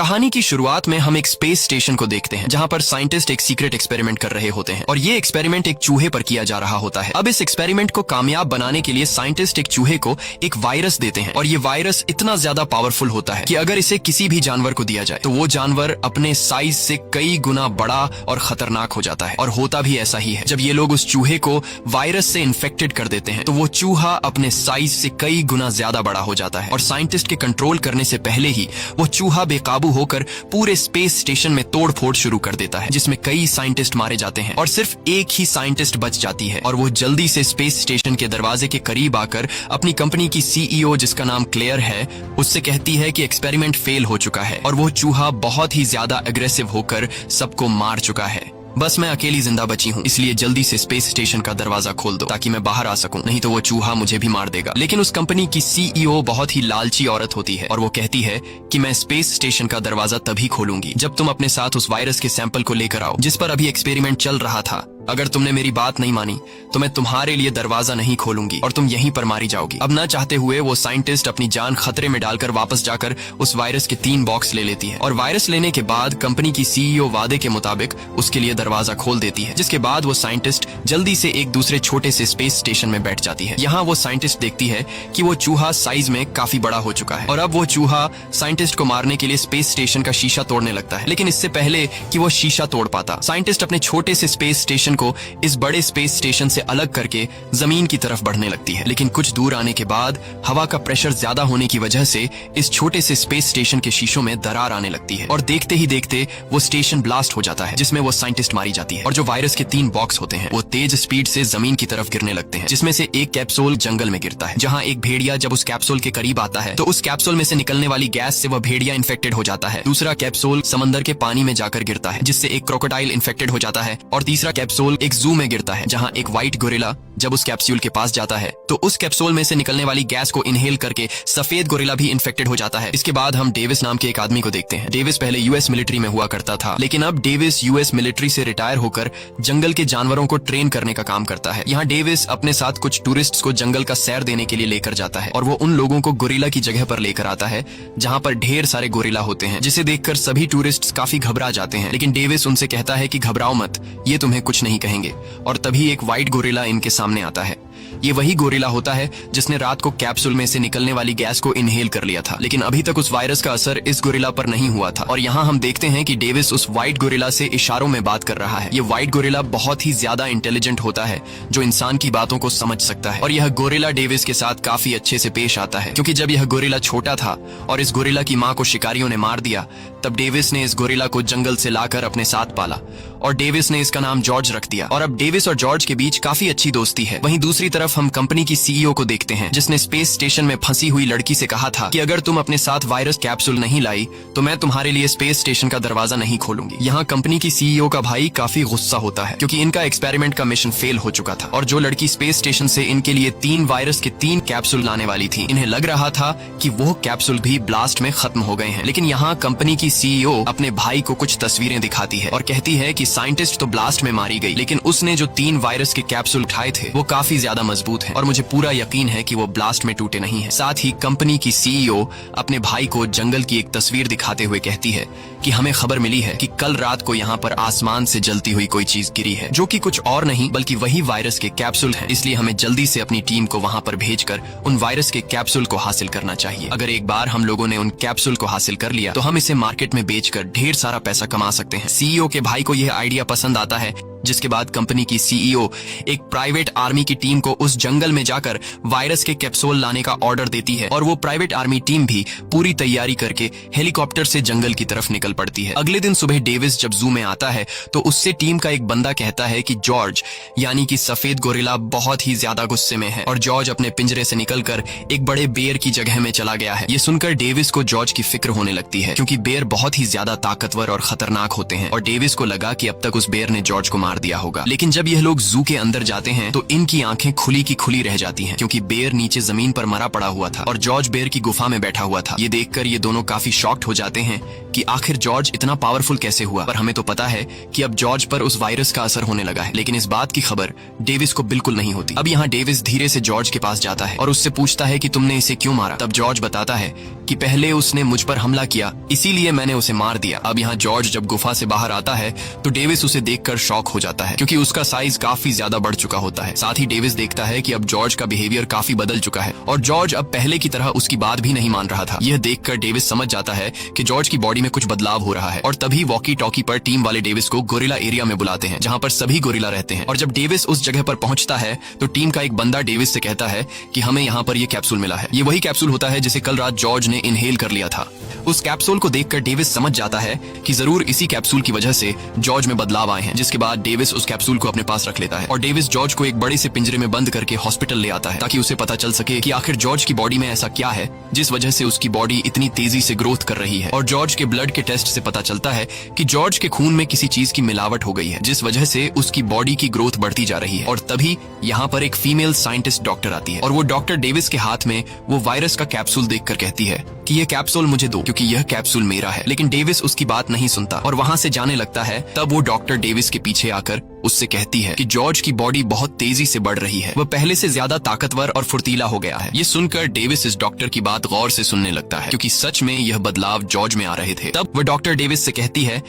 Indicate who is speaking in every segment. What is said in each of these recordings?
Speaker 1: कहानी की शुरुआत में हम एक स्पेस स्टेशन को देखते हैं जहां पर साइंटिस्ट एक सीक्रेट एक्सपेरिमेंट कर रहे होते हैं और ये एक्सपेरिमेंट एक चूहे पर किया जा रहा होता है। अब इस एक्सपेरिमेंट को कामयाब बनाने के लिए साइंटिस्ट एक चूहे को एक वायरस देते हैं और ये वायरस इतना ज्यादा पावरफुल होता है कि अगर इसे किसी भी जानवर को दिया जाए तो वो जानवर अपने साइज से कई गुना बड़ा और खतरनाक हो जाता है। और होता भी ऐसा ही है। जब ये लोग उस चूहे को वायरस से इन्फेक्टेड कर देते हैं तो वो चूहा अपने साइज से कई गुना ज्यादा बड़ा हो जाता है और साइंटिस्ट के कंट्रोल करने से पहले ही वो चूहा बेकाबू होकर पूरे स्पेस स्टेशन में तोड़फोड़ शुरू कर देता है, जिसमें कई साइंटिस्ट मारे जाते हैं और सिर्फ एक ही साइंटिस्ट बच जाती है और वो जल्दी से स्पेस स्टेशन के दरवाजे के करीब आकर अपनी कंपनी की सीईओ, जिसका नाम क्लेयर है, उससे कहती है कि एक्सपेरिमेंट फेल हो चुका है और वो चूहा बहुत ही ज्यादा एग्रेसिव होकर सबको मार चुका है। बस मैं अकेली जिंदा बची हूँ, इसलिए जल्दी से स्पेस स्टेशन का दरवाजा खोल दो ताकि मैं बाहर आ सकूं, नहीं तो वो चूहा मुझे भी मार देगा। लेकिन उस कंपनी की सीईओ बहुत ही लालची औरत होती है और वो कहती है कि मैं स्पेस स्टेशन का दरवाजा तभी खोलूंगी जब तुम अपने साथ उस वायरस के सैंपल को लेकर आओ जिस पर अभी एक्सपेरिमेंट चल रहा था। अगर तुमने मेरी बात नहीं मानी तो मैं तुम्हारे लिए दरवाजा नहीं खोलूंगी और तुम यहीं पर मारी जाओगी। अब ना चाहते हुए वो साइंटिस्ट अपनी जान खतरे में डालकर वापस जाकर उस वायरस के 3 बॉक्स ले लेती है और वायरस लेने के बाद कंपनी की सीईओ वादे के मुताबिक उसके लिए दरवाजा खोल देती है, जिसके बाद वो साइंटिस्ट जल्दी से एक दूसरे छोटे से स्पेस स्टेशन में बैठ जाती है। यहाँ वो साइंटिस्ट देखती है कि वो चूहा साइज में काफी बड़ा हो चुका है और अब वो चूहा साइंटिस्ट को मारने के लिए स्पेस स्टेशन का शीशा तोड़ने लगता है। लेकिन इससे पहले कि वो शीशा तोड़ पाता, साइंटिस्ट अपने छोटे से स्पेस स्टेशन को इस बड़े स्पेस स्टेशन से अलग करके जमीन की तरफ बढ़ने लगती है। लेकिन कुछ दूर आने के बाद हवा का प्रेशर ज्यादा होने की वजह से इस छोटे से स्पेस स्टेशन के शीशों में दरार आने लगती है और देखते ही देखते वो स्टेशन ब्लास्ट हो जाता है, जिसमें वो साइंटिस्ट मारी जाती है और जो वायरस के 3 बॉक्स होते हैं वो तेज स्पीड से जमीन की तरफ गिरने लगते हैं, जिसमें से एक कैप्सूल जंगल में गिरता है जहाँ एक भेड़िया जब उस कैप्सूल के करीब आता है तो उस कैप्सूल में से निकलने वाली गैस से वह भेड़िया इन्फेक्टेड हो जाता है। दूसरा कैप्सूल समंदर के पानी में जाकर गिरता है जिससे एक क्रोकोडाइल इन्फेक्टेड हो जाता है और तीसरा कैप्सूल एक जू में गिरता है जहां एक व्हाइट गोरिल्ला जब उस कैप्सूल के पास जाता है तो उस कैप्सूल में से निकलने वाली गैस को इनहेल करके सफेद गोरिल्ला भी इन्फेक्टेड हो जाता है। इसके बाद हम डेविस नाम के एक आदमी को देखते हैं। डेविस पहले यूएस मिलिट्री में हुआ करता था, लेकिन अब डेविस यूएस मिलिट्री से रिटायर होकर जंगल के जानवरों को ट्रेन करने का काम करता है। यहाँ डेविस अपने साथ कुछ टूरिस्ट्स को जंगल का सैर देने के लिए लेकर जाता है और वो उन लोगों को गोरिल्ला की जगह पर लेकर आता है जहाँ पर ढेर सारे गोरिल्ला होते हैं, जिसे देखकर सभी टूरिस्ट काफी घबरा जाते हैं। लेकिन डेविस उनसे कहता है कि घबराओ मत, ये तुम्हें कुछ नहीं कहेंगे। और तभी एक व्हाइट गोरिल्ला इनके सामने आता है। ये वही गोरिल्ला होता है जिसने रात को कैप्सूल में से निकलने वाली गैस को इनहेल कर लिया था, लेकिन अभी तक उस वायरस का असर इस गोरिल्ला पर नहीं हुआ था। और यहाँ हम देखते हैं कि डेविस उस व्हाइट गोरिल्ला से इशारों में बात कर रहा है। ये व्हाइट गोरिल्ला बहुत ही ज्यादा इंटेलिजेंट होता है जो इंसान की बातों को समझ सकता है और यह गोरिल्ला डेविस के साथ काफी अच्छे से पेश आता है, क्योंकि जब यह गोरिल्ला छोटा था और इस गोरिल्ला की माँ को शिकारियों ने मार दिया तब डेविस ने इस गोरिल्ला को जंगल से लाकर अपने साथ पाला और डेविस ने इसका नाम जॉर्ज रख दिया और अब डेविस और जॉर्ज के बीच काफी अच्छी दोस्ती है। वहीं दूसरी तरफ हम कंपनी की सीईओ को देखते हैं जिसने स्पेस स्टेशन में फंसी हुई लड़की से कहा था कि अगर तुम अपने साथ वायरस कैप्सूल नहीं लाई तो मैं तुम्हारे लिए स्पेस स्टेशन का दरवाजा नहीं खोलूंगी। यहाँ कंपनी की सीईओ का भाई काफी गुस्सा होता है क्योंकि इनका एक्सपेरिमेंट का मिशन फेल हो चुका था और जो लड़की स्पेस स्टेशन से इनके लिए 3 वायरस के 3 कैप्सूल लाने वाली थी, इन्हें लग रहा था कि वो कैप्सूल भी ब्लास्ट में खत्म हो गए हैं। लेकिन यहाँ कंपनी की सीईओ अपने भाई को कुछ तस्वीरें दिखाती है और कहती है कि साइंटिस्ट तो ब्लास्ट में मारी गई, लेकिन उसने जो 3 वायरस के कैप्सूल उठाए थे वो काफी ज्यादा मजबूत है और मुझे पूरा यकीन है कि वो ब्लास्ट में टूटे नहीं है। साथ ही कंपनी की सीईओ अपने भाई को जंगल की एक तस्वीर दिखाते हुए कहती है कि हमें खबर मिली है कि कल रात को यहाँ पर आसमान से जलती हुई कोई चीज गिरी है जो कि कुछ और नहीं बल्कि वही वायरस के कैप्सूल है, इसलिए हमें जल्दी से अपनी टीम को वहाँ पर भेजकर उन वायरस के कैप्सूल को हासिल करना चाहिए। अगर एक बार हम लोगों ने उन कैप्सूल को हासिल कर लिया तो हम इसे मार्केट में बेचकर ढेर सारा पैसा कमा सकते हैं। सीईओ के भाई को यह आइडिया पसंद आता है, जिसके बाद कंपनी की सीईओ एक प्राइवेट आर्मी की टीम को उस जंगल में जाकर वायरस के कैप्सूल लाने का ऑर्डर देती है और वो प्राइवेट आर्मी टीम भी पूरी तैयारी करके हेलीकॉप्टर से जंगल की तरफ निकल पड़ती है। अगले दिन सुबह डेविस जब जू में आता है तो उससे टीम का एक बंदा कहता है कि जॉर्ज यानी कि सफेद गोरिल्ला बहुत ही ज्यादा गुस्से में है और जॉर्ज अपने पिंजरे से निकलकर एक बड़े बेर की जगह में चला गया है। ये सुनकर डेविस को जॉर्ज की फिक्र होने लगती है क्योंकि बेर बहुत ही ज्यादा ताकतवर और खतरनाक होते हैं और डेविस को लगा कि अब तक उस बेर ने जॉर्ज को मार दिया होगा। लेकिन जब यह लोग जू के अंदर जाते हैं तो इनकी आंखें खुली की खुली रह जाती हैं, क्योंकि बेयर नीचे जमीन पर मरा पड़ा हुआ था और जॉर्ज बेयर की गुफा में बैठा हुआ था। ये देखकर ये दोनों काफी शॉक्ड हो जाते हैं कि आखिर जॉर्ज इतना पावरफुल कैसे हुआ। पर हमें तो पता है कि अब जॉर्ज पर उस वायरस का असर होने लगा है, लेकिन इस बात की खबर डेविस को बिल्कुल नहीं होती। अब यहाँ डेविस धीरे से जॉर्ज के पास जाता है और उससे पूछता है कि तुमने इसे क्यों मारा। तब जॉर्ज बताता है कि पहले उसने मुझ पर हमला किया, इसीलिए मैंने उसे मार दिया। अब यहाँ जॉर्ज जब गुफा से बाहर आता है तो डेविस उसे देखकर शॉक हो जाता है, क्योंकि उसका साइज काफी ज्यादा बढ़ चुका होता है। साथ ही डेविस देखता है कि अब जॉर्ज का बिहेवियर काफी बदल चुका है और जॉर्ज अब पहले की तरह उसकी बात भी नहीं मान रहा था। यह देखकर डेविस समझ जाता है कि जॉर्ज की बॉडी में कुछ बदलाव हो रहा है और तभी वॉकी टॉकी पर टीम वाले डेविस को गोरिल्ला एरिया में बुलाते हैं, जहाँ पर सभी गोरिल्ला रहते हैं। और जब डेविस उस जगह पर पहुंचता है तो टीम का एक बंदा डेविस से कहता है कि हमें यहाँ पर यह कैप्सूल मिला है। ये वही कैप्सूल होता है जिसे कल रात जॉर्ज ने इनहेल कर लिया था। उस कैप्सूल को देखकर डेविस समझ जाता है कि जरूर इसी कैप्सूल की वजह से जॉर्ज में बदलाव आए हैं। जिसके बाद डेविस उस कैप्सूल को अपने पास रख लेता है और डेविस जॉर्ज को एक बड़े से पिंजरे में बंद करके हॉस्पिटल ले आता है, ताकि उसे पता चल सके कि आखिर जॉर्ज की बॉडी में ऐसा क्या है जिस वजह से उसकी बॉडी इतनी तेजी से ग्रोथ कर रही है। और जॉर्ज के ब्लड के टेस्ट से पता चलता है कि जॉर्ज के खून में किसी चीज की मिलावट हो गई है, जिस वजह से उसकी बॉडी की ग्रोथ बढ़ती जा रही है। और तभी यहाँ पर एक फीमेल साइंटिस्ट डॉक्टर आती है और वो डॉक्टर डेविस के हाथ में वो वायरस का कैप्सूल देखकर कहती है कि ये कैप्सूल मुझे दो, क्योंकि यह कैप्सूल मेरा है। लेकिन डेविस उसकी बात नहीं सुनता और वहाँ से जाने लगता है। तब वो डॉक्टर डेविस के पीछे आकर उससे कहती है कि जॉर्ज की बॉडी बहुत तेजी से बढ़ रही है, वह पहले से ज्यादा ताकतवर और फुर्तीला हो गया है। ये सुनकर डेविस इस डॉक्टर की बात गौर से सुनने लगता है, क्योंकि सच में यह बदलाव जॉर्ज में आ रहे थे। तब वह डॉक्टर डेविस से कहती है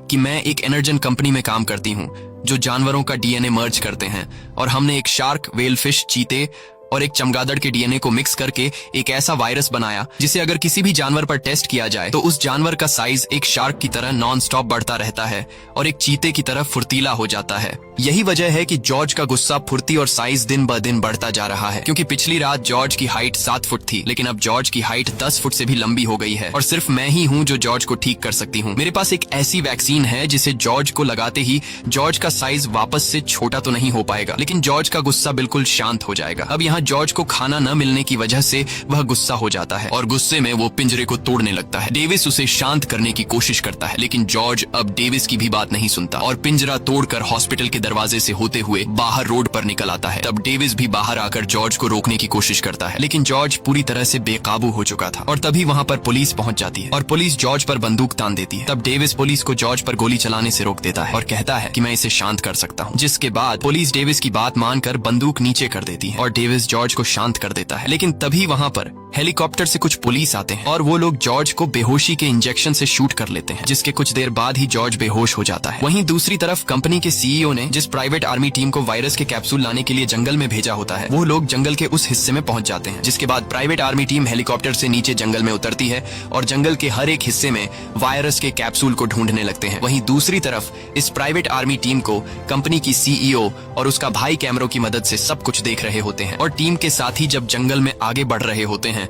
Speaker 1: कि मैं एक एनर्जन कंपनी में काम करती हूँ जो जानवरों का डीएनए मर्ज करते हैं, और हमने एक शार्क, वेल फिश, चीते और एक चमगादड़ के डीएनए को मिक्स करके एक ऐसा वायरस बनाया जिसे अगर किसी भी जानवर पर टेस्ट किया जाए तो उस जानवर का साइज एक शार्क की तरह नॉन स्टॉप बढ़ता रहता है और एक चीते की तरह फुर्तीला हो जाता है। यही वजह है कि जॉर्ज का गुस्सा, फुर्ती और साइज दिन ब दिन बढ़ता जा रहा है, क्योंकि पिछली रात जॉर्ज की हाइट 7 फुट थी, लेकिन अब जॉर्ज की हाइट 10 फुट से भी लंबी हो गई है और सिर्फ मैं ही हूँ जो जॉर्ज को ठीक कर सकती हूँ। मेरे पास एक ऐसी वैक्सीन है जिसे जॉर्ज को लगाते ही जॉर्ज का साइज वापस से छोटा तो नहीं हो पाएगा, लेकिन जॉर्ज का गुस्सा बिल्कुल शांत हो जाएगा। अब यहाँ जॉर्ज को खाना न मिलने की वजह से वह गुस्सा हो जाता है और गुस्से में वो पिंजरे को तोड़ने लगता है। डेविस उसे शांत करने की कोशिश करता है, लेकिन जॉर्ज अब डेविस की भी बात नहीं सुनता और पिंजरा तोड़कर हॉस्पिटल के दरवाजे से होते हुए बाहर रोड पर निकल आता है। तब डेविस भी बाहर आकर जॉर्ज को रोकने की कोशिश करता है, लेकिन जॉर्ज पूरी तरह से बेकाबू हो चुका था। और तभी वहाँ पर पुलिस पहुंच जाती है और पुलिस जॉर्ज पर बंदूक तान देती है। तब डेविस पुलिस को जॉर्ज पर गोली चलाने से रोक देता है और कहता है कि मैं इसे शांत कर सकता हूँ। जिसके बाद पुलिस डेविस की बात मानकर बंदूक नीचे कर देती है और डेविस जॉर्ज को शांत कर देता है। लेकिन तभी वहाँ पर हेलीकॉप्टर से कुछ पुलिस आते हैं और वो लोग जॉर्ज को बेहोशी के इंजेक्शन से शूट कर लेते हैं, जिसके कुछ देर बाद ही जॉर्ज बेहोश हो जाता है। वहीं दूसरी तरफ कंपनी के सीईओ ने जिस प्राइवेट आर्मी टीम को वायरस के कैप्सूल लाने के लिए जंगल में भेजा होता है, वो लोग जंगल के उस हिस्से में पहुंच जाते हैं। जिसके बाद प्राइवेट आर्मी टीम हेलीकॉप्टर से नीचे जंगल में उतरती है और जंगल के हर एक हिस्से में वायरस के कैप्सूल को ढूंढने लगते हैं। वहीं दूसरी तरफ इस प्राइवेट आर्मी टीम को कंपनी की सीईओ और उसका भाई कैमरों की मदद से सब कुछ देख रहे होते हैं और टीम के साथ ही जब जंगल में आगे बढ़ रहे होते हैं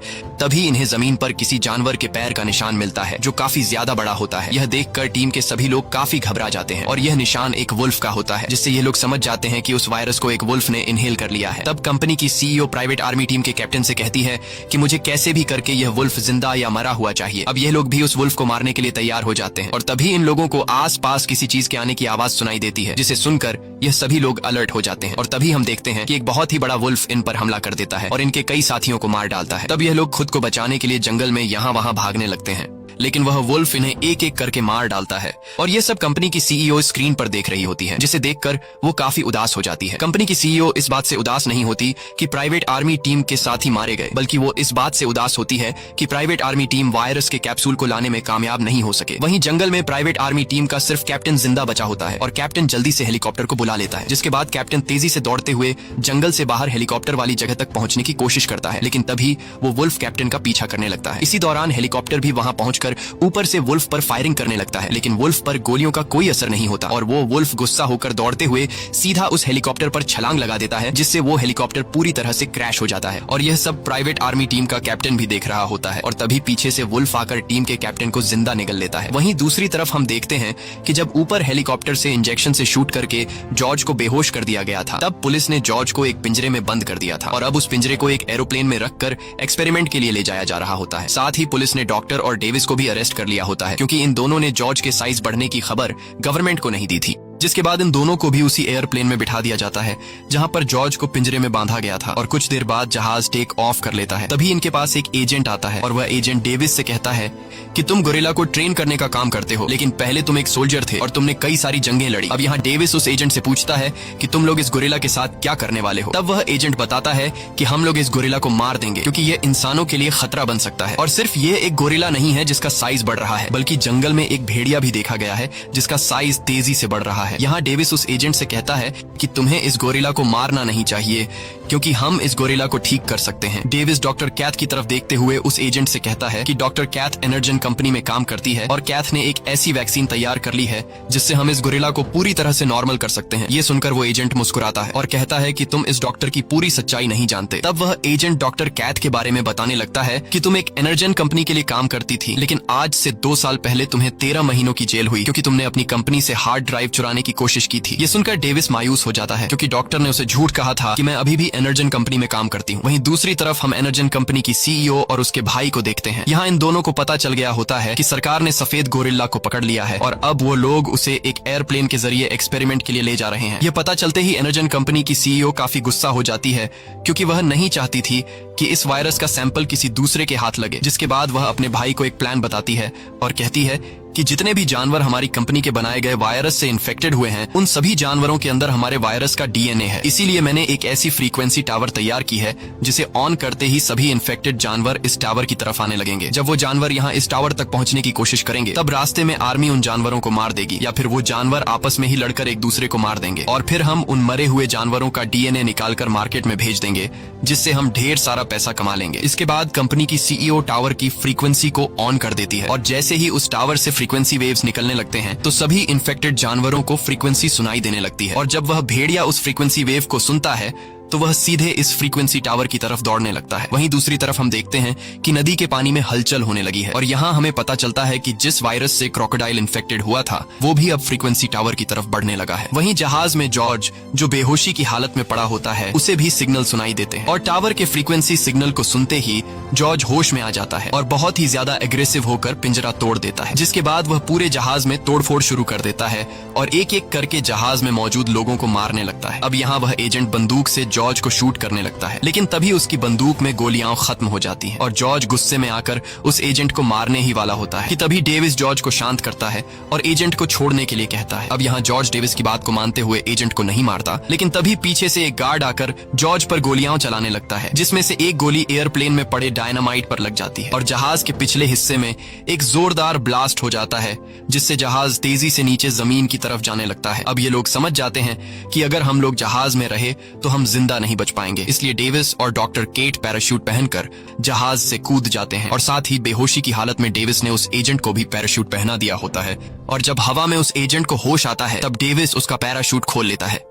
Speaker 1: तभी इन्हें जमीन पर किसी जानवर के पैर का निशान मिलता है जो काफी ज्यादा बड़ा होता है। यह देखकर टीम के सभी लोग काफी घबरा जाते हैं और यह निशान एक वुल्फ का होता है, जिससे ये लोग समझ जाते हैं कि उस वायरस को एक वुल्फ ने इनहेल कर लिया है। तब कंपनी की सीईओ प्राइवेट आर्मी टीम के कैप्टन से कहती है कि मुझे कैसे भी करके यह वुल्फ जिंदा या मरा हुआ चाहिए। अब यह लोग भी उस वुल्फ को मारने के लिए तैयार हो जाते हैं और तभी इन लोगों को आस पास किसी चीज के आने की आवाज सुनाई देती है, जिसे सुनकर यह सभी लोग अलर्ट हो जाते हैं और तभी हम देखते हैं कि एक बहुत ही बड़ा वुल्फ इन पर हमला कर देता है और इनके कई साथियों को मार डालता है। तब यह लोग खुद को बचाने के लिए जंगल में यहाँ वहाँ भागने लगते हैं, लेकिन वह वुल्फ इन्हें एक एक करके मार डालता है और ये सब कंपनी की सीईओ स्क्रीन पर देख रही होती है, जिसे देखकर वो काफी उदास हो जाती है। कंपनी की सीईओ इस बात से उदास नहीं होती कि प्राइवेट आर्मी टीम के साथी मारे गए, बल्कि वो इस बात से उदास होती है कि प्राइवेट आर्मी टीम वायरस के कैप्सूल को लाने में कामयाब नहीं हो सके। वहीं जंगल में प्राइवेट आर्मी टीम का सिर्फ कैप्टन जिंदा बचा होता है और कैप्टन जल्दी से हेलीकॉप्टर को बुला लेता है। जिसके बाद कैप्टन तेजी से दौड़ते हुए जंगल से बाहर हेलीकॉप्टर वाली जगह तक पहुंचने की कोशिश करता है, लेकिन तभी वो वुल्फ कैप्टन का पीछा करने लगता है। इसी दौरान हेलीकॉप्टर भी वहां पहुंचकर ऊपर से वुल्फ पर फायरिंग करने लगता है, लेकिन वुल्फ पर गोलियों का कोई असर नहीं होता और वो वुल्फ गुस्सा होकर दौड़ते हुए सीधा उस हेलीकॉप्टर पर छलांग लगा देता है, जिससे वो हेलीकॉप्टर पूरी तरह से क्रैश हो जाता है और यह सब प्राइवेट आर्मी टीम का कैप्टन भी देख रहा होता है और तभी पीछे से वुल्फ आकर टीम के कैप्टन को जिंदा निगल लेता है। वहीं दूसरी तरफ हम देखते हैं कि जब ऊपर हेलीकॉप्टर से इंजेक्शन से शूट करके जॉर्ज को बेहोश कर दिया गया था, तब पुलिस ने जॉर्ज को एक पिंजरे में बंद कर दिया था और अब उस पिंजरे को एक एरोप्लेन में रखकर एक्सपेरिमेंट के लिए ले जाया जा रहा होता है। साथ ही पुलिस ने डॉक्टर और डेविस को भी अरेस्ट कर लिया होता है, क्योंकि इन दोनों ने जॉर्ज के साइज बढ़ने की खबर गवर्नमेंट को नहीं दी थी। जिसके बाद इन दोनों को भी उसी एयरप्लेन में बिठा दिया जाता है जहां पर जॉर्ज को पिंजरे में बांधा गया था। और कुछ देर बाद जहाज टेक ऑफ कर लेता है। तभी इनके पास एक एजेंट आता है और वह एजेंट डेविस से कहता है कि तुम गोरिल्ला को ट्रेन करने का काम करते हो, लेकिन पहले तुम एक सोल्जर थे और तुमने कई सारी जंगें लड़ी। अब यहाँ डेविस उस एजेंट से पूछता है कि तुम लोग इस गोरिल्ला के साथ क्या करने वाले हो। तब वह एजेंट बताता है कि हम लोग इस गोरिल्ला को मार देंगे क्योंकि ये इंसानों के लिए खतरा बन सकता है। और सिर्फ ये एक गोरिल्ला नहीं है जिसका साइज बढ़ रहा है, बल्कि जंगल में एक भेड़िया भी देखा गया है जिसका साइज तेजी से बढ़ रहा है। यहाँ डेविस उस एजेंट से कहता है कि तुम्हें इस गोरिल्ला को मारना नहीं चाहिए क्योंकि हम इस गोरिल्ला को ठीक कर सकते हैं। डेविस डॉक्टर कैथ की तरफ देखते हुए उस एजेंट से कहता है कि डॉक्टर कैथ एनर्जन कंपनी में काम करती है और कैथ ने एक ऐसी वैक्सीन तैयार कर ली है जिससे हम इस गोरिल्ला को पूरी तरह से नॉर्मल कर सकते हैं। ये सुनकर वो एजेंट मुस्कुराता है और कहता है कि तुम इस डॉक्टर की पूरी सच्चाई नहीं जानते। तब वह एजेंट डॉक्टर कैथ के बारे में बताने लगता है कि तुम एक एनर्जन कंपनी के लिए काम करती थी, लेकिन आज से 2 साल पहले तुम्हें 13 महीनों की जेल हुई क्योंकि तुमने अपनी कंपनी से हार्ड ड्राइव चुराने की कोशिश की थी। ये सुनकर डेविस मायूस हो जाता है क्योंकि डॉक्टर ने उसे झूठ कहा था कि मैं अभी भी एनर्जन कंपनी में काम करती हूँ। वहीं दूसरी तरफ हम एनर्जन कंपनी की सीईओ और उसके भाई को देखते हैं। यहाँ इन दोनों को पता चल गया होता है कि सरकार ने सफेद गोरिल्ला को पकड़ लिया है और अब वो लोग उसे एक एयरप्लेन के जरिए एक्सपेरिमेंट के लिए ले जा रहे हैं। ये पता चलते ही एनर्जन कंपनी की सीईओ काफी गुस्सा हो जाती है क्योंकि वह नहीं चाहती थी कि इस वायरस का सैंपल किसी दूसरे के हाथ लगे। जिसके बाद वह अपने भाई को एक प्लान बताती है और कहती है कि जितने भी जानवर हमारी कंपनी के बनाए गए वायरस से इन्फेक्टेड हुए हैं उन सभी जानवरों के अंदर हमारे वायरस का डीएनए है। इसीलिए मैंने एक ऐसी फ्रीक्वेंसी टावर तैयार की है जिसे ऑन करते ही सभी इन्फेक्टेड जानवर इस टावर की तरफ आने लगेंगे। जब वो जानवर यहाँ इस टावर तक पहुंचने की कोशिश करेंगे तब रास्ते में आर्मी उन जानवरों को मार देगी या फिर वो जानवर आपस में ही लड़कर एक दूसरे को मार देंगे और फिर हम उन मरे हुए जानवरों का डीएनए निकालकर मार्केट में भेज देंगे जिससे हम ढेर सारा पैसा कमा लेंगे। इसके बाद कंपनी की सीईओ टावर की फ्रीक्वेंसी को ऑन कर देती है और जैसे ही उस टावर से फ्रीक्वेंसी वेव्स निकलने लगते हैं तो सभी इन्फेक्टेड जानवरों को फ्रीक्वेंसी सुनाई देने लगती है और जब वह भेड़िया उस फ्रीक्वेंसी वेव को सुनता है तो वह सीधे इस फ्रीक्वेंसी टावर की तरफ दौड़ने लगता है। वहीं दूसरी तरफ हम देखते हैं कि नदी के पानी में हलचल होने लगी है और यहाँ हमें पता चलता है कि जिस वायरस से क्रोकोडाइल इन्फेक्टेड हुआ था वो भी अब फ्रीक्वेंसी टावर की तरफ बढ़ने लगा है। वहीं जहाज में जॉर्ज जो बेहोशी की हालत में पड़ा होता है उसे भी सिग्नल सुनाई देते हैं और टावर के फ्रीक्वेंसी सिग्नल को सुनते ही जॉर्ज होश में आ जाता है और बहुत ही ज्यादा एग्रेसिव होकर पिंजरा तोड़ देता है। जिसके बाद वह पूरे जहाज में तोड़फोड़ शुरू कर देता है और एक एक करके जहाज में मौजूद लोगों को मारने लगता है। अब यहाँ वह एजेंट बंदूक से जॉर्ज को शूट करने लगता है, लेकिन तभी उसकी बंदूक में गोलियां खत्म हो जाती हैं और जॉर्ज गुस्से में आकर उस एजेंट को मारने ही वाला होता है कि तभी डेविस जॉर्ज को शांत करता है और एजेंट को छोड़ने के लिए कहता है। अब यहाँ जॉर्ज डेविस की बात को मानते हुए एजेंट को नहीं मारता, लेकिन तभी पीछे से एक गार्ड आकर जॉर्ज पर गोलियां चलाने लगता है जिसमें से एक गोली एयरप्लेन में पड़े डायनामाइट पर लग जाती है और जहाज के पिछले हिस्से में एक जोरदार ब्लास्ट हो जाता है जिससे जहाज तेजी से नीचे जमीन की तरफ जाने लगता है। अब ये लोग समझ जाते हैं कि अगर हम लोग जहाज में रहे तो हम जिंदा नहीं बच पाएंगे, इसलिए डेविस और डॉक्टर केट पैराशूट पहनकर जहाज से कूद जाते हैं और साथ ही बेहोशी की हालत में डेविस ने उस एजेंट को भी पैराशूट पहना दिया होता है और जब हवा में उस एजेंट को होश आता है तब डेविस उसका पैराशूट खोल लेता है,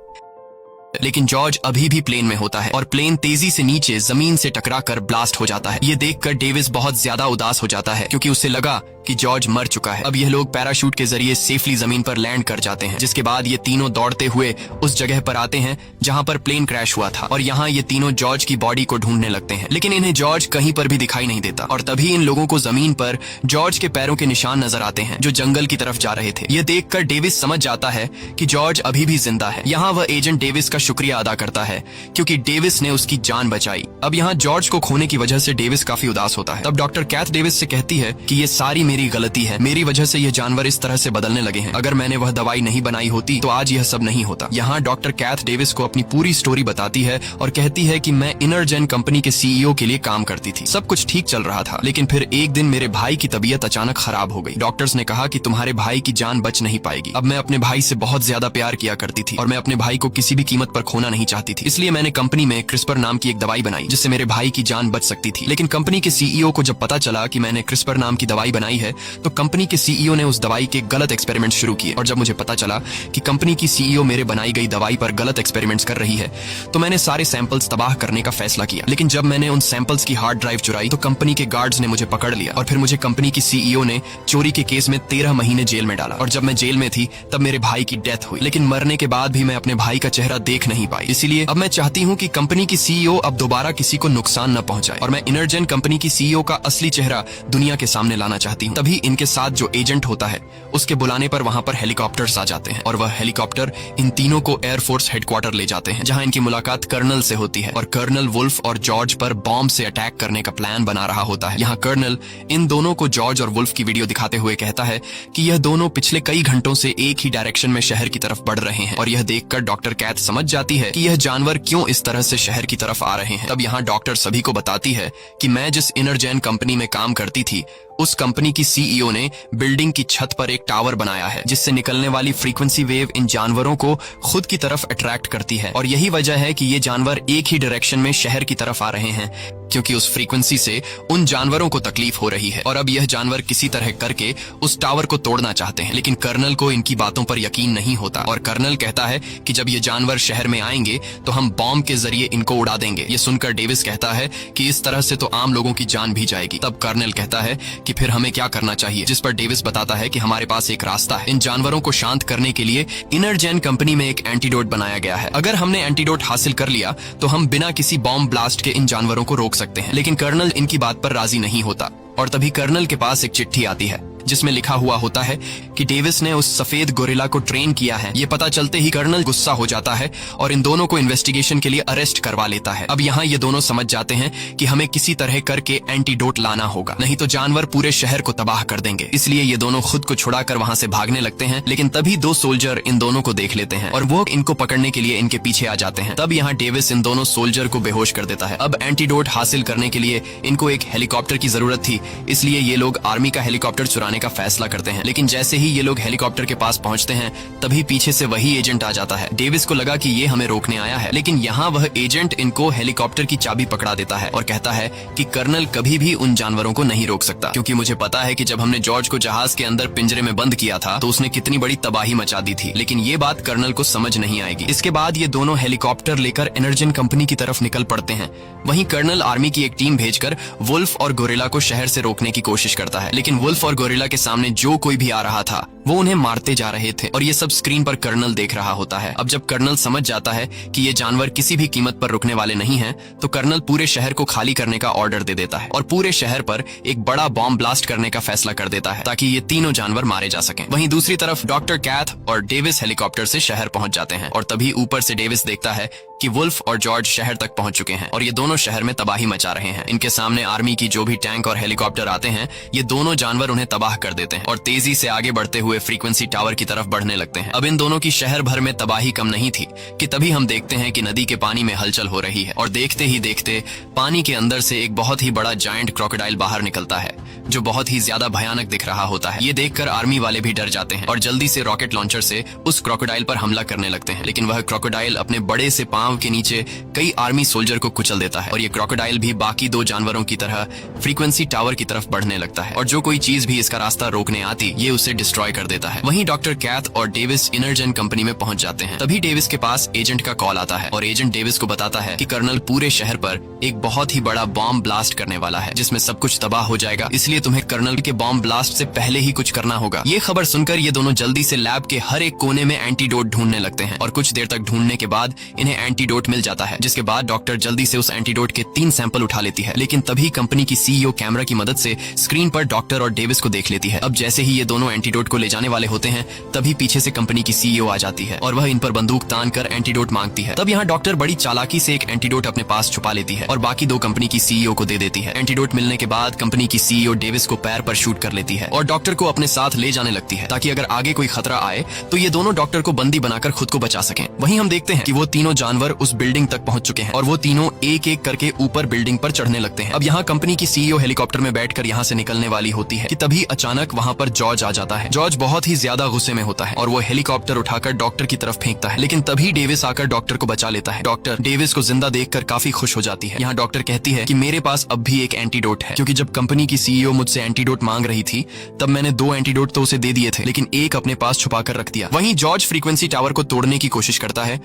Speaker 1: लेकिन जॉर्ज अभी भी प्लेन में होता है और प्लेन तेजी से नीचे जमीन से टकराकर ब्लास्ट हो जाता है। ये देखकर डेविस बहुत ज्यादा उदास हो जाता है क्योंकि उसे लगा कि जॉर्ज मर चुका है। अब यह लोग पैराशूट के जरिए सेफली जमीन पर लैंड कर जाते हैं, जिसके बाद ये तीनों दौड़ते हुए उस जगह पर आते हैं जहां पर प्लेन क्रैश हुआ था और यहाँ ये तीनों जॉर्ज की बॉडी को ढूंढने लगते हैं, लेकिन इन्हें जॉर्ज कहीं पर भी दिखाई नहीं देता और तभी इन लोगों को जमीन पर जॉर्ज के पैरों के निशान नजर आते हैं जो जंगल की तरफ जा रहे थे। ये देखकर डेविस समझ जाता है कि जॉर्ज अभी भी जिंदा है। यहाँ वह एजेंट डेविस का शुक्रिया अदा करता है क्योंकि डेविस ने उसकी जान बचाई। अब यहाँ जॉर्ज को खोने की वजह से डेविस काफी उदास होता है। तब डॉक्टर कैथ डेविस से कहती है कि ये सारी मेरी गलती है, मेरी वजह से ये जानवर इस तरह से बदलने लगे हैं। अगर मैंने वह दवाई नहीं बनाई होती तो आज यह सब नहीं होता। यहाँ डॉक्टर कैथ डेविस को अपनी पूरी स्टोरी बताती है और कहती है कि मैं इनरजेन कंपनी के सीईओ के लिए काम करती थी। सब कुछ ठीक चल रहा था, लेकिन फिर एक दिन मेरे भाई की तबीयत अचानक खराब हो गई। डॉक्टर्स ने कहा कि तुम्हारे भाई की जान बच नहीं पाएगी। अब मैं अपने भाई से बहुत ज्यादा प्यार किया करती थी और मैं अपने भाई को किसी भी कीमत पर खोना नहीं चाहती थी, इसलिए मैंने कंपनी में क्रिस्पर नाम की एक दवाई बनाई जिससे मेरे भाई की जान बच सकती थी। लेकिन कंपनी के सीईओ को जब पता चला कि मैंने क्रिस्पर नाम की दवाई बनाई है तो कंपनी के सीईओ ने उस दवाई के गलत एक्सपेरिमेंट शुरू किए और जब मुझे पता चला कि कंपनी की सीईओ मेरे बनाई गई दवाई पर गलत एक्सपेरिमेंट्स कर रही है तो मैंने सारे सैंपल्स तबाह करने का फैसला किया। लेकिन जब मैंने उन सैंपल्स की हार्ड ड्राइव चुराई तो कंपनी के गार्ड्स ने मुझे पकड़ लिया और फिर मुझे कंपनी की सीईओ ने चोरी के केस में 13 महीने जेल में डाला और जब मैं जेल में थी तब मेरे भाई की डेथ हुई। लेकिन मरने के बाद भी मैं अपने भाई का चेहरा देख नहीं पाई, इसीलिए अब मैं चाहती हूँ कि कंपनी की सीईओ अब दोबारा किसी को नुकसान न पहुंचाए और मैं इनरजेन कंपनी की सीईओ का असली चेहरा दुनिया के सामने लाना चाहती हूँ। हूँ। तभी इनके साथ जो एजेंट होता है उसके बुलाने पर वहां पर हेलीकॉप्टर्स आ जाते हैं और वह हेलीकॉप्टर इन तीनों को एयरफोर्स हेडक्वार्टर ले जाते हैं, जहां इनकी मुलाकात कर्नल से होती है और कर्नल वुल्फ और जॉर्ज पर बॉम्ब से अटैक करने का प्लान बना रहा होता है। यहाँ कर्नल इन दोनों को जॉर्ज और वुल्फ की वीडियो दिखाते हुए कहता है कि यह दोनों पिछले कई घंटों से एक ही डायरेक्शन में शहर की तरफ बढ़ रहे हैं और यह देखकर डॉक्टर कैथ समझ जाती है कि यह जानवर क्यों इस तरह से शहर की तरफ आ रहे हैं। तब यहाँ डॉक्टर सभी को बताती है कि मैं जिस इनरजैन कंपनी में काम करती थी उस कंपनी की सीईओ ने बिल्डिंग की छत पर एक टावर बनाया है जिससे निकलने वाली फ्रीक्वेंसी वेव इन जानवरों को खुद की तरफ अट्रैक्ट करती है और यही वजह है कि ये जानवर एक ही डायरेक्शन में शहर की तरफ आ रहे हैं, क्योंकि उस फ्रीक्वेंसी से उन जानवरों को तकलीफ हो रही है और अब यह जानवर किसी तरह करके उस टावर को तोड़ना चाहते हैं। लेकिन कर्नल को इनकी बातों पर यकीन नहीं होता और कर्नल कहता है कि जब ये जानवर शहर में आएंगे तो हम बॉम्ब के जरिए इनको उड़ा देंगे। ये सुनकर डेविस कहता है कि इस तरह से तो आम लोगों की जान भी जाएगी। तब कर्नल कहता है कि फिर हमें क्या करना चाहिए, जिस पर डेविस बताता है कि हमारे पास एक रास्ता है। इन जानवरों को शांत करने के लिए इनरजैन कंपनी में एक एंटीडोट बनाया गया है। अगर हमने एंटीडोट हासिल कर लिया तो हम बिना किसी बॉम्ब ब्लास्ट के इन जानवरों को रोक सकते हैं। लेकिन कर्नल इनकी बात पर राजी नहीं होता और तभी कर्नल के पास एक चिट्ठी आती है जिसमें लिखा हुआ होता है कि डेविस ने उस सफेद गोरिल्ला को ट्रेन किया है। ये पता चलते ही कर्नल गुस्सा हो जाता है और इन दोनों को इन्वेस्टिगेशन के लिए अरेस्ट करवा लेता है। अब यहाँ ये दोनों समझ जाते हैं कि हमें किसी तरह करके एंटीडोट लाना होगा, नहीं तो जानवर पूरे शहर को तबाह कर देंगे। इसलिए ये दोनों खुद को छुड़ाकर वहां से भागने लगते हैं, लेकिन तभी दो सोल्जर इन दोनों को देख लेते हैं और वो इनको पकड़ने के लिए इनके पीछे आ जाते हैं। तब यहाँ डेविस इन दोनों सोल्जर को बेहोश कर देता है। अब एंटीडोट हासिल करने के लिए इनको एक हेलीकॉप्टर की जरूरत थी, इसलिए ये लोग आर्मी का हेलीकॉप्टर चुराने का फैसला करते हैं। लेकिन जैसे ही ये लोग हेलीकॉप्टर के पास पहुंचते हैं तभी पीछे से वही एजेंट आ जाता है। डेविस को लगा कि ये हमें रोकने आया है, लेकिन यहाँ वह एजेंट इनको हेलीकॉप्टर की चाबी पकड़ा देता है और कहता है कि कर्नल कभी भी उन जानवरों को नहीं रोक सकता, क्योंकि मुझे पता है कि जब हमने जॉर्ज को जहाज के अंदर पिंजरे में बंद किया था तो उसने कितनी बड़ी तबाही मचा दी थी। लेकिन ये बात कर्नल को समझ नहीं आएगी। इसके बाद ये दोनों हेलीकॉप्टर लेकर एनर्जन कंपनी की तरफ निकल पड़ते हैं। वहीं कर्नल आर्मी की एक टीम भेजकर वुल्फ और गोरिल्ला को शहर से रोकने की कोशिश करता है, लेकिन वुल्फ और गोरिल्ला के सामने जो कोई भी आ रहा था वो उन्हें मारते जा रहे थे और ये सब स्क्रीन पर कर्नल देख रहा होता है। अब जब कर्नल समझ जाता है कि ये जानवर किसी भी कीमत पर रुकने वाले नहीं हैं, तो कर्नल पूरे शहर को खाली करने का ऑर्डर दे देता है और पूरे शहर पर एक बड़ा बॉम्ब ब्लास्ट करने का फैसला कर देता है ताकि ये तीनों जानवर मारे जा सकें। वहीं दूसरी तरफ डॉक्टर कैथ और डेविस हेलीकॉप्टर से शहर पहुंच जाते हैं और तभी ऊपर से डेविस देखता है कि वुल्फ और जॉर्ज शहर तक पहुंच चुके हैं और ये दोनों शहर में तबाही मचा रहे हैं। इनके सामने आर्मी की जो भी टैंक और हेलीकॉप्टर आते हैं ये दोनों जानवर उन्हें तबाह कर देते हैं और तेजी से आगे बढ़ते हुए फ्रीक्वेंसी टावर की तरफ बढ़ने लगते हैं। अब इन दोनों की शहर भर में तबाही कम नहीं थी कि तभी हम देखते हैं कि नदी के पानी में हलचल हो रही है और देखते ही देखते पानी के अंदर से एक बहुत ही बड़ा जायंट क्रोकोडाइल बाहर निकलता है जो बहुत ही ज्यादा भयानक दिख रहा होता है। ये देखकर आर्मी वाले भी डर जाते हैं और जल्दी से रॉकेट लॉन्चर से उस क्रोकोडाइल पर हमला करने लगते हैं, लेकिन वह क्रोकोडाइल अपने बड़े से पांव के नीचे कई आर्मी सोल्जर को कुचल देता है और ये क्रोकोडाइल भी बाकी दो जानवरों की तरह फ्रीक्वेंसी टावर की तरफ बढ़ने लगता है और जो कोई चीज भी इसका रास्ता रोकने आती ये उसे डिस्ट्रॉय कर देता है। वहीं डॉक्टर कैथ और डेविस इनरजन कंपनी में पहुंच जाते हैं। तभी डेविस के पास एजेंट का कॉल आता है और एजेंट डेविस को बताता है कि कर्नल पूरे शहर पर एक बहुत ही बड़ा बॉम्ब ब्लास्ट करने वाला है जिसमें सब कुछ तबाह हो जाएगा, इसलिए तुम्हें कर्नल के बॉम्ब ब्लास्ट से पहले ही कुछ करना होगा। ये खबर सुनकर ये दोनों जल्दी से लैब के हर एक कोने में एंटीडोट ढूंढने लगते हैं और कुछ देर तक ढूंढने के बाद इन्हें एंटीडोट मिल जाता है, जिसके बाद डॉक्टर जल्दी से उस एंटीडोट के 3 सैंपल उठा लेती है। लेकिन तभी कंपनी की सीईओ कैमरा की मदद से स्क्रीन पर डॉक्टर और डेविस को देख लेती है। अब जैसे ही ये दोनों एंटीडोट को ले जाने वाले होते हैं तभी पीछे से कंपनी की सीईओ आ जाती है और वह इन पर बंदूक तान कर एंटीडोट मांगती है। तब यहाँ डॉक्टर बड़ी चालाकी से एक एंटीडोट अपने पास छुपा लेती है और बाकी दो कंपनी की सीईओ को दे देती है। एंटीडोट मिलने के बाद कंपनी की सीईओ डेविस को पैर पर शूट कर लेती है और डॉक्टर को अपने साथ ले जाने लगती है ताकि अगर आगे कोई खतरा आए तो ये दोनों डॉक्टर को बंदी बनाकर खुद को बचा सकें। वहीं हम देखते हैं कि वो तीनों जानवर उस बिल्डिंग तक पहुंच चुके हैं और वो तीनों एक एक करके ऊपर बिल्डिंग पर चढ़ने लगते हैं। अब यहाँ कंपनी की सीईओ हेलीकॉप्टर में बैठकर यहाँ से निकलने वाली होती है कि तभी अचानक वहाँ पर जॉर्ज आ जाता है। जॉर्ज बहुत ही ज्यादा गुस्से में होता है और वो हेलीकॉप्टर उठाकर डॉक्टर की तरफ फेंकता है, लेकिन तभी डेविस आकर डॉक्टर को बचा लेता है। डॉक्टर डेविस को जिंदा देखकर काफी खुश हो जाती है। यहाँ डॉक्टर कहती है कि मेरे पास अब भी एक एंटीडोट है, क्योंकि जब कंपनी की सीईओ मुझसे एंटीडोट मांग रही थी तब मैंने 2 एंटीडोट तो उसे दे दिए थे, लेकिन एक अपने पास छुपा कर रख दिया। वहीं जॉर्ज फ्रीक्वेंसी टावर को तोड़ने की कोशिश करता है,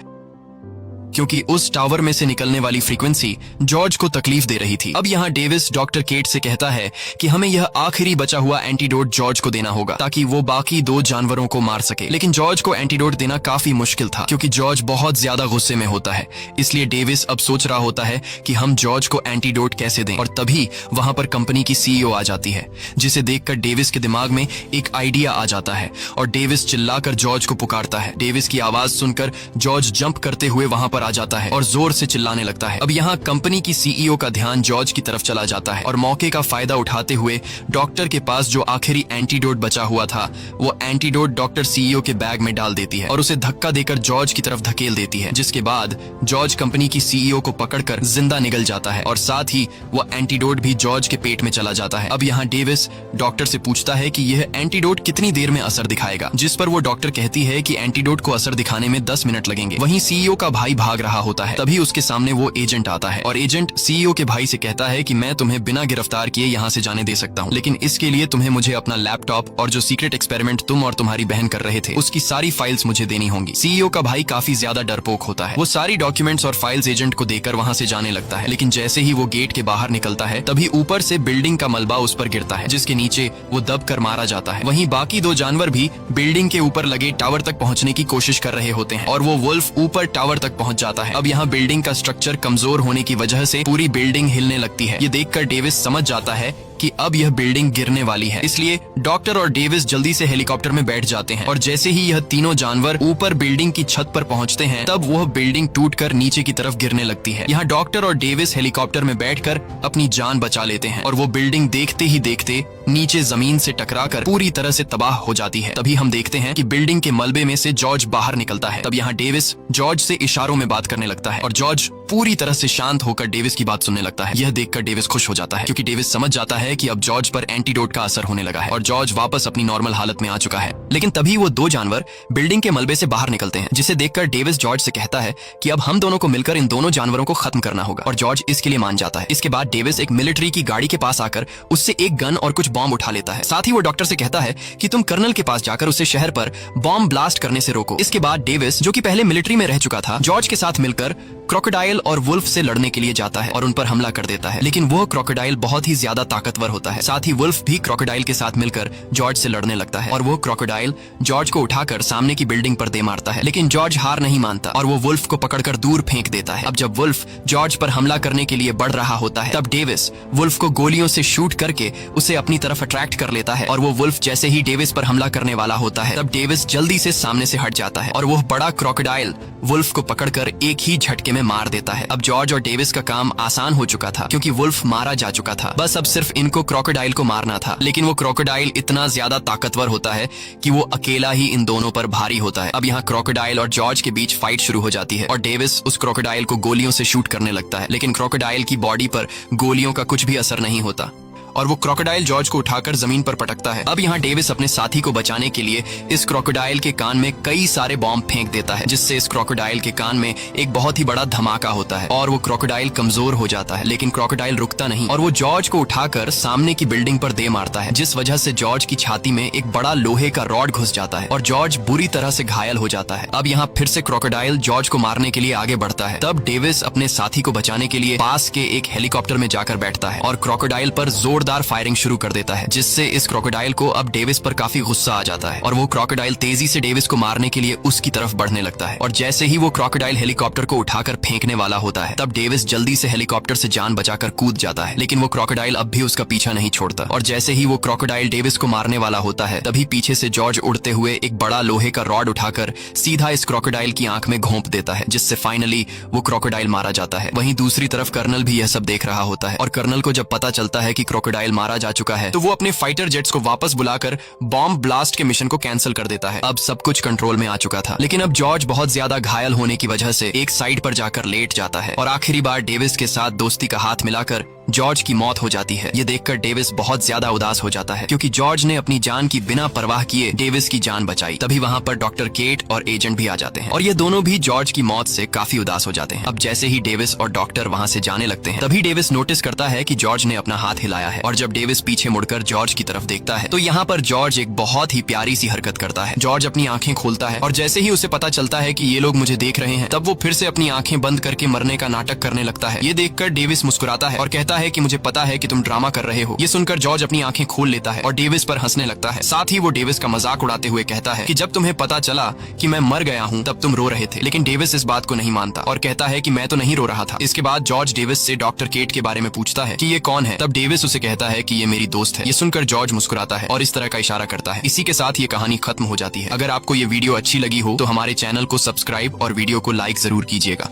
Speaker 1: क्योंकि उस टावर में से निकलने वाली फ्रीक्वेंसी जॉर्ज को तकलीफ दे रही थी। अब यहाँ डेविस डॉक्टर केट से कहता है कि हमें यह आखिरी बचा हुआ एंटीडोट जॉर्ज को देना होगा ताकि वो बाकी 2 जानवरों को मार सके। लेकिन जॉर्ज को एंटीडोट देना काफी मुश्किल था क्योंकि जॉर्ज बहुत ज्यादा गुस्से में होता है। इसलिए डेविस अब सोच रहा होता है कि हम जॉर्ज को एंटीडोट कैसे दें, और तभी वहां पर कंपनी की सीईओ आ जाती है, जिसे देखकर डेविस के दिमाग में एक आइडिया आ जाता है और डेविस चिल्लाकर जॉर्ज को पुकारता है। डेविस की आवाज सुनकर जॉर्ज जंप करते हुए वहां पर आ जाता है और जोर से चिल्लाने लगता है। अब यहाँ कंपनी की सीईओ का ध्यान जॉर्ज की तरफ चला जाता है और मौके का फायदा उठाते हुए डॉक्टर के पास जो आखिरी एंटीडोट बचा हुआ था वो एंटीडोट डॉक्टर सीईओ के बैग में डाल देती है और उसे धक्का देकर जॉर्ज की तरफ धकेल देती है, जिसके बाद जॉर्ज कंपनी की सीईओ को पकड़कर जिंदा निकल जाता है और साथ ही वो एंटीडोट भी जॉर्ज के पेट में चला जाता है। अब यहाँ डेविस डॉक्टर से पूछता है कि यह एंटीडोट कितनी देर में असर दिखाएगा, जिस पर वो डॉक्टर कहती है कि एंटीडोट को असर दिखाने में 10 मिनट लगेंगे। वहीं सीईओ का भाई भाग रहा होता है, तभी उसके सामने वो एजेंट आता है और एजेंट सीईओ के भाई से कहता है कि मैं तुम्हें बिना गिरफ्तार किए यहाँ से जाने दे सकता हूँ, लेकिन इसके लिए तुम्हें मुझे अपना लैपटॉप और जो सीक्रेट एक्सपेरिमेंट तुम और तुम्हारी बहन कर रहे थे उसकी सारी फाइल्स मुझे देनी होंगी। सीईओ का भाई काफी ज्यादा डरपोक होता है। वो सारी डॉक्यूमेंट्स और फाइल्स एजेंट को देकर वहाँ से जाने लगता है, लेकिन जैसे ही वो गेट के बाहर निकलता है तभी ऊपर से बिल्डिंग का मलबा उस पर गिरता है, जिसके नीचे वो दबकर मारा जाता है। वहीं बाकी 2 जानवर भी बिल्डिंग के ऊपर लगे टावर तक पहुंचने की कोशिश कर रहे होते हैं और वो वुल्फ ऊपर टावर तक पहुंच जाता है। अब यहाँ बिल्डिंग का स्ट्रक्चर कमजोर होने की वजह से पूरी बिल्डिंग हिलने लगती है। ये देखकर डेविस समझ जाता है कि अब यह बिल्डिंग गिरने वाली है, इसलिए डॉक्टर और डेविस जल्दी से हेलीकॉप्टर में बैठ जाते हैं और जैसे ही यह तीनों जानवर ऊपर बिल्डिंग की छत पर पहुंचते हैं तब वह बिल्डिंग टूटकर नीचे की तरफ गिरने लगती है। यहाँ डॉक्टर और डेविस हेलीकॉप्टर में बैठकर अपनी जान बचा लेते हैं और वो बिल्डिंग देखते ही देखते नीचे जमीन से टकराकर पूरी तरह से तबाह हो जाती है। तभी हम देखते हैं कि बिल्डिंग के मलबे में से जॉर्ज बाहर निकलता है। तब यहाँ डेविस जॉर्ज से इशारों में बात करने लगता है और जॉर्ज पूरी तरह से शांत होकर डेविस की बात सुनने लगता है। यह देखकर डेविस खुश हो जाता है क्योंकि डेविस समझ जाता है कि अब जॉर्ज पर एंटीडोट का असर होने लगा है और जॉर्ज वापस अपनी नॉर्मल हालत में आ चुका है। लेकिन तभी वो 2 जानवर बिल्डिंग के मलबे से बाहर निकलते हैं, जिसे देखकर डेविस जॉर्ज से कहता है कि अब हम दोनों को मिलकर इन दोनों जानवरों को खत्म करना होगा और जॉर्ज इसके लिए मान जाता है। इसके बाद डेविस एक मिलिट्री की गाड़ी के पास आकर उससे एक गन और कुछ बॉम्ब उठा लेता है। साथ ही वो डॉक्टर से कहता है कि तुम कर्नल के पास जाकर उसे शहर पर बॉम्ब ब्लास्ट करने से रोको। इसके बाद डेविस, जो कि पहले मिलिट्री में रह चुका था, जॉर्ज के साथ मिलकर क्रोकोडाइल और वुल्फ से लड़ने के लिए जाता है और उन पर हमला कर देता है। लेकिन वो क्रोकोडाइल बहुत ही ज्यादा ताकतवर होता है। साथ ही वुल्फ भी क्रोकोडाइल के साथ मिलकर जॉर्ज से लड़ने लगता है और वो क्रोकोडाइल जॉर्ज को उठाकर सामने की बिल्डिंग पर दे मारता है। लेकिन जॉर्ज हार नहीं मानता और वो वुल्फ को पकड़कर दूर फेंक देता है। अब जब वुल्फ जॉर्ज पर हमला करने के लिए बढ़ रहा होता है तब डेविस वुल्फ को गोलियों से शूट करके उसे अपनी तरफ अट्रैक्ट कर लेता है और वो वुल्फ जैसे ही डेविस पर हमला करने वाला होता है तब डेविस जल्दी से सामने से हट जाता है और वो बड़ा क्रोकोडाइल वुल्फ को पकड़कर एक ही झटके में मार देता है। अब जॉर्ज और डेविस का काम आसान हो चुका था क्योंकि वुल्फ मारा जा चुका था। बस अब सिर्फ इनको क्रोकोडाइल को मारना था। लेकिन वो क्रोकोडाइल इतना ज्यादा ताकतवर होता है कि वो अकेला ही इन दोनों पर भारी होता है। अब यहाँ क्रोकोडाइल और जॉर्ज के बीच फाइट शुरू हो जाती है और डेविस उस क्रोकोडाइल को गोलियों से शूट करने लगता है, लेकिन क्रोकोडाइल की बॉडी पर गोलियों का कुछ भी असर नहीं होता और वो क्रोकोडाइल जॉर्ज को उठाकर जमीन पर पटकता है। अब यहाँ डेविस अपने साथी को बचाने के लिए इस क्रोकोडाइल के कान में कई सारे बॉम्ब फेंक देता है, जिससे इस क्रोकोडाइल के कान में एक बहुत ही बड़ा धमाका होता है और वो क्रोकोडाइल कमजोर हो जाता है। लेकिन क्रोकोडाइल रुकता नहीं और वो जॉर्ज को उठाकर सामने की बिल्डिंग पर दे मारता है, जिस वजह से जॉर्ज की छाती में एक बड़ा लोहे का रॉड घुस जाता है और जॉर्ज बुरी तरह से घायल हो जाता है। अब यहाँ फिर से क्रोकोडाइल जॉर्ज को मारने के लिए आगे बढ़ता है। तब डेविस अपने साथी को बचाने के लिए पास के एक हेलीकॉप्टर में जाकर बैठता है और क्रोकोडाइल पर जोरदार फायरिंग शुरू कर देता है, जिससे इस क्रोकोडाइल को अब डेविस पर काफी गुस्सा आ जाता है और वो क्रोकोडाइल तेजी से डेविस को मारने के लिए उसकी तरफ बढ़ने लगता है। और जैसे ही वो क्रोकोडाइल हेलीकॉप्टर को उठाकर फेंकने वाला होता है तब डेविस जल्दी से हेलीकॉप्टर से जान बचाकर कूद जाता है, लेकिन वो क्रोकोडाइल अब भी उसका पीछा नहीं छोड़ता और जैसे ही वो क्रोकोडाइल डेविस को मारने वाला होता है तभी पीछे से जॉर्ज उड़ते हुए एक बड़ा लोहे का रॉड उठाकर सीधा इस क्रोकोडाइल की आंख में घोंप देता है, जिससे फाइनली वो क्रोकोडाइल मारा जाता है। वहीं दूसरी तरफ कर्नल भी यह सब देख रहा होता है और कर्नल को जब पता चलता है कि क्रोकोडाइल मारा जा चुका है तो वो अपने फाइटर जेट्स को वापस बुलाकर बॉम्ब ब्लास्ट के मिशन को कैंसिल कर देता है। अब सब कुछ कंट्रोल में आ चुका था, लेकिन अब जॉर्ज बहुत ज्यादा घायल होने की वजह से एक साइड पर जाकर लेट जाता है और आखिरी बार डेविस के साथ दोस्ती का हाथ मिलाकर जॉर्ज की मौत हो जाती है। ये देखकर डेविस बहुत ज्यादा उदास हो जाता है क्योंकि जॉर्ज ने अपनी जान की बिना परवाह किए डेविस की जान बचाई। तभी वहाँ पर डॉक्टर केट और एजेंट भी आ जाते हैं और ये दोनों भी जॉर्ज की मौत से काफी उदास हो जाते हैं। अब जैसे ही डेविस और डॉक्टर वहाँ से जाने लगते हैं तभी डेविस नोटिस करता है कि जॉर्ज ने अपना हाथ हिलाया है और जब डेविस पीछे मुड़कर जॉर्ज की तरफ देखता है तो यहाँ पर जॉर्ज एक बहुत ही प्यारी सी हरकत करता है। जॉर्ज अपनी आंखें खोलता है और जैसे ही उसे पता चलता है कि ये लोग मुझे देख रहे हैं तब वो फिर से अपनी आंखें बंद करके मरने का नाटक करने लगता है। ये देखकर डेविस मुस्कुराता है और कहता है कि मुझे पता है कि तुम ड्रामा कर रहे हो। ये सुनकर जॉर्ज अपनी आंखें खोल लेता है और डेविस पर हंसने लगता है। साथ ही वो डेविस का मजाक उड़ाते हुए कहता है कि जब तुम्हें पता चला कि मैं मर गया हूँ तब तुम रो रहे थे। लेकिन डेविस इस बात को नहीं मानता और कहता है कि मैं तो नहीं रो रहा था। इसके बाद जॉर्ज डेविस से डॉक्टर केट के बारे में पूछता है कि ये कौन है। तब डेविस उसे कहता है कि ये मेरी दोस्त है। ये सुनकर जॉर्ज मुस्कुराता है और इस तरह का इशारा करता है। इसी के साथ ये कहानी खत्म हो जाती है। अगर आपको ये वीडियो अच्छी लगी हो तो हमारे चैनल को सब्सक्राइब और वीडियो को लाइक जरूर कीजिएगा।